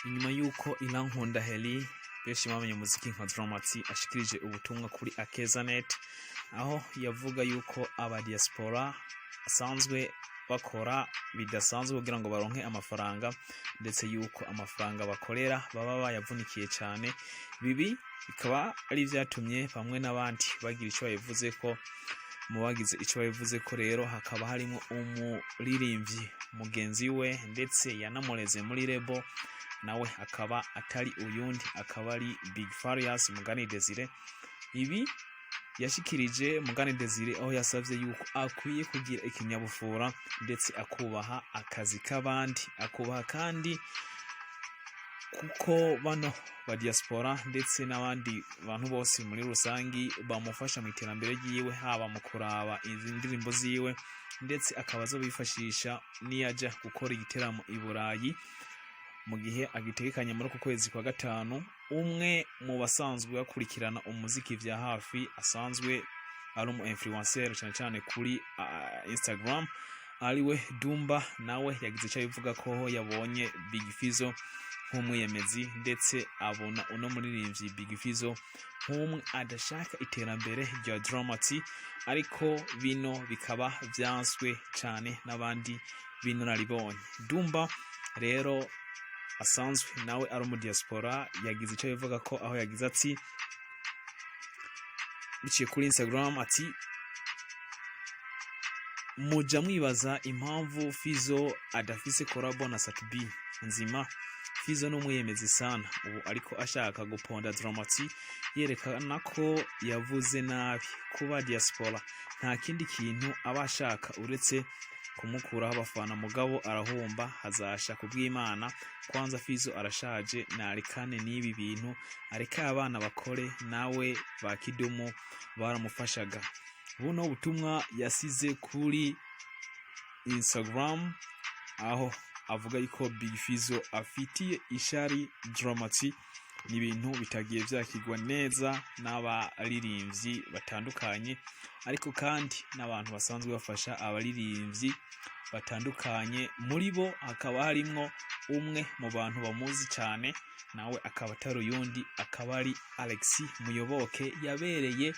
inyuma yuko Irankunda Heli benshi bamenye muziki nka Dramati ashikirije ubutumwa kuri Akezanet aho yavuga yuko aba diaspora asanzwe bakora bidasanzwe kugira ngo baronke amafaranga ndetse yuko amafaranga bakorera baba bayavunikiye cyane. Bibi bikaba ari vyatumye bamwe n'abandi bagira ico bayivuze ko mu bagize ico bayivuze ko rero hakaba harimo umuririmbyi mugenzi we ndetse yanamureze muri Rebo nawe akaba atari uyundi akaba ari Big Farious Mugani Desire. Ibi yashikirije Mugani Desire aho yasavye yuko akwiye kugira ikinyabufura ndetse akubaha akazi k'abandi, akubaha kandi kuko bano ba diaspora ndetse n'abandi bantu bose muri rusangi bamufasha mu iterambere ryiwe, haba mu kuraba indirimbo ziwe ndetse akabazo bifashisha niyaja gukora igiteramo i Burayi mu gihe agitegekanya muri ku kwezi kwa gatanu. Umwe mu basanzwe bakurikirana umuziki vya hafi asanzwe ari umu influencer cyane cyane kuri Instagram ariwe Ddumba, nawe yagize icyo bivuga ko yabonye Big Fizzo nk'umwiyemezi ndetse abona uno muririmbyi Big Fizzo nk'umwe adashaka iterambere rya Dramati, ariko bino bikaba vyanswe cyane n'abandi bino naribonye. Ddumba rero asanzwe nawe ari mu diaspora yagize icyo bivuga ko aho yagize ati biciye kuri Instagram ati muja mwibaza impamvu Fizzo adafise collabo na Sat-B nzima. Fizzo n'umwiyemezi sana ubu ariko ashaka guponda Dramati yerekana ko yavuze nabi kuba diaspora nta kindi kintu abashaka uretse kumukuraho abafana, mugabo arahomba hazasha kubw'Imana. Kwanza Fizzo arashaje narikane n'ibi bintu areka abana bakore, nawe ba Kidumu baramufashaga. Buno butumwa yasize kuri Instagram aho avuga yuko Big Fizzo afitiye ishari Dramati, ni ibintu bitagiye vyakigwa neza n'abaririmbyi batandukanye, ariko kandi n'abantu basanzwe bafasha abaririmbyi batandukanye. Muri bo hakaba harimwo umwe mu bantu bamuzi cyane, nawe akaba atari uyundi akaba ari Muyoboke yabereye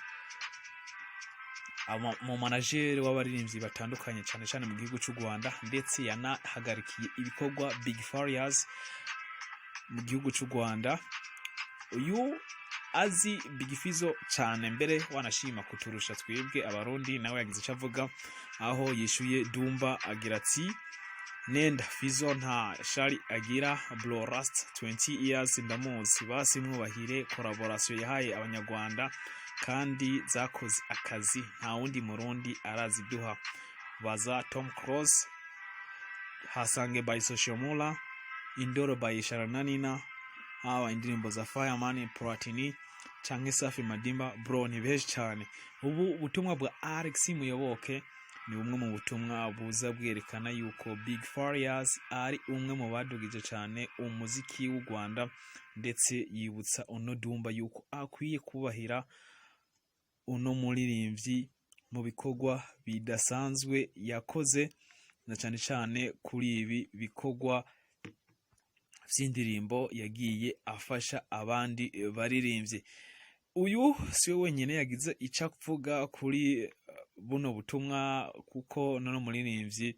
mu manager w'abaririmbyi batandukanye cyane cyane mu gihugu cy'u Rwanda, ndetse yanahagarikiye ibikorwa Big Farious mu gihugu cy'u Rwanda. Uyu azi Big Fizzo cyane mbere wanashima kuturusha twebwe abarundi, nawe yagize icyo avuga aho yishuye Ddumba agira ati nenda Fizzo nta shari agira bro rust 20 years ndamuzi, basi mwubahire collaboration yahaye abanyarwanda kandi zakoze akazi, nta wundi murundi arazi duha. Baza Tom Cruise, Hasange by Social Mula, Indoro by Sharananina, hawa indirimbo za Fireman Platini canke Safi Madimba bro ni beshi cyane. Ubu ubutumwa bwa Muyoboke ni umwe mu butumwa buza bwerekana yuko Big Farious ari umwe mu badugije cyane umuziki w'u Rwanda, ndetse yibutsa uno Ddumba yuko akwiye kubahira uno muririmbyi mu bikorwa bidasanzwe yakoze, na cyane cyane kuri ibi bikorwa vy'indirimbo yagiye afasha abandi baririmbyi. Uyu siwe wenyene yagize icyo avuga kuri buno butumwa, kuko nono muririmbyi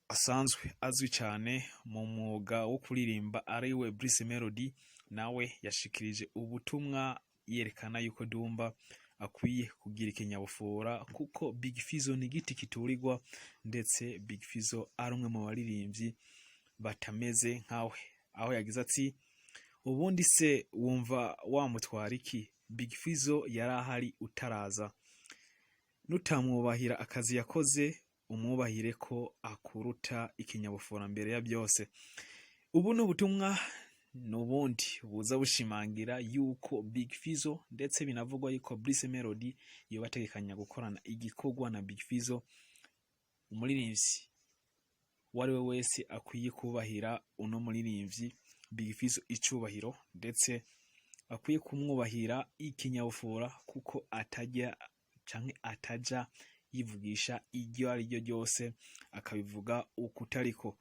asanzwe azwi cyane mu mwuga wo kuririmba ariwe Bruce Melody, nawe yashikirije ubutumwa yerekana yuko Ddumba akwiye kugira ikinyabufura kuko Big Fizzo ni giti kiturirwa, ndetse Big Fizzo ari umwe mu baririmbyi batameze nkawe. Aho yagize ati ubundi se wumva wamutwara iki? Big Fizzo yarahari utaraza, nutamwubahira akazi yakoze umwubahire ko akuruta ikinyabufura mbere ya byose. Ubu no butumwa nubundi buza bushimangira yuko Big Fizzo ndetse binavugwa yuko Bruce Melody yo bategekanya gukorana igikorwa na Big Fizzo. Umuririmbyi wariwe wese akwiye kubahira uno muririmbyi Big Fizzo icubahiro, ndetse akwiye kumwubahira ikinyabufura kuko atajya canke ataja yivugisha iryo ari ryo ryose akabivuga ukutariko.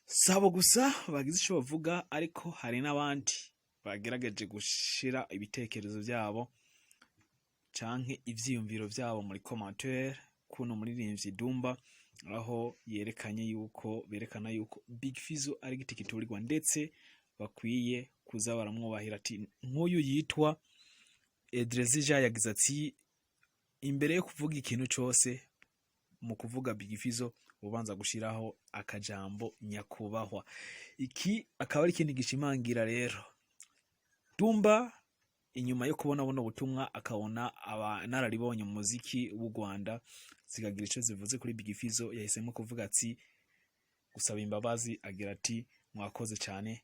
sabo gusa bagize icyo bavuga, ariko hari n'abandi bagerageje gushira ibitekerezo byabo canke ivyiyumviro byabo muri commentaire kuno muririmbyi Ddumba, aho berekana yuko Big Fizzo ari giti kiturirwa, ndetse bakwiye kuza baramwubahira. Ati nk'uyu yitwa Edrezija yagize ati imbere yo kuvuga ikintu cyose mu kuvuga Big Fizzo ubanza gushiraho akajambo nyakubahwa. Iki akaba ari ikindi gishimangira rero Ddumba inyuma yo kubona buno butumwa akabona abanararibonye mu muziki w'u Rwanda zigagira ico zivuze kuri Big Fizzo, yahisemo kuvuga ati gusaba imbabazi, agira ati mwakoze cyane,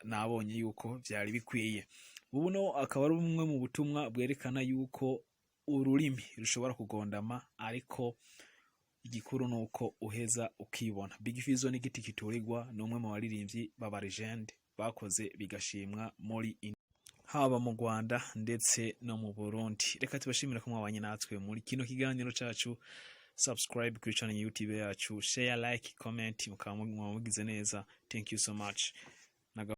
nabonye yuko byari bikwiye. Buno akaba ari umwe mu butumwa bwerekana yuko ururimi rushobora kugondama, ariko igikuru nuko uheza ukibona. Big Fizzo ni giti kiturirwa, ni umwe mu baririmbyi baba legend bakoze bigashimwa muri haba mu Rwanda ndetse no mu Burundi. Reka tubashimira ko mwabanye natwe muri kino kiganiro cacu. Subscribe kuri channel YouTube yacu, share, like, comment, mukaba mugize neza. Thank you so much.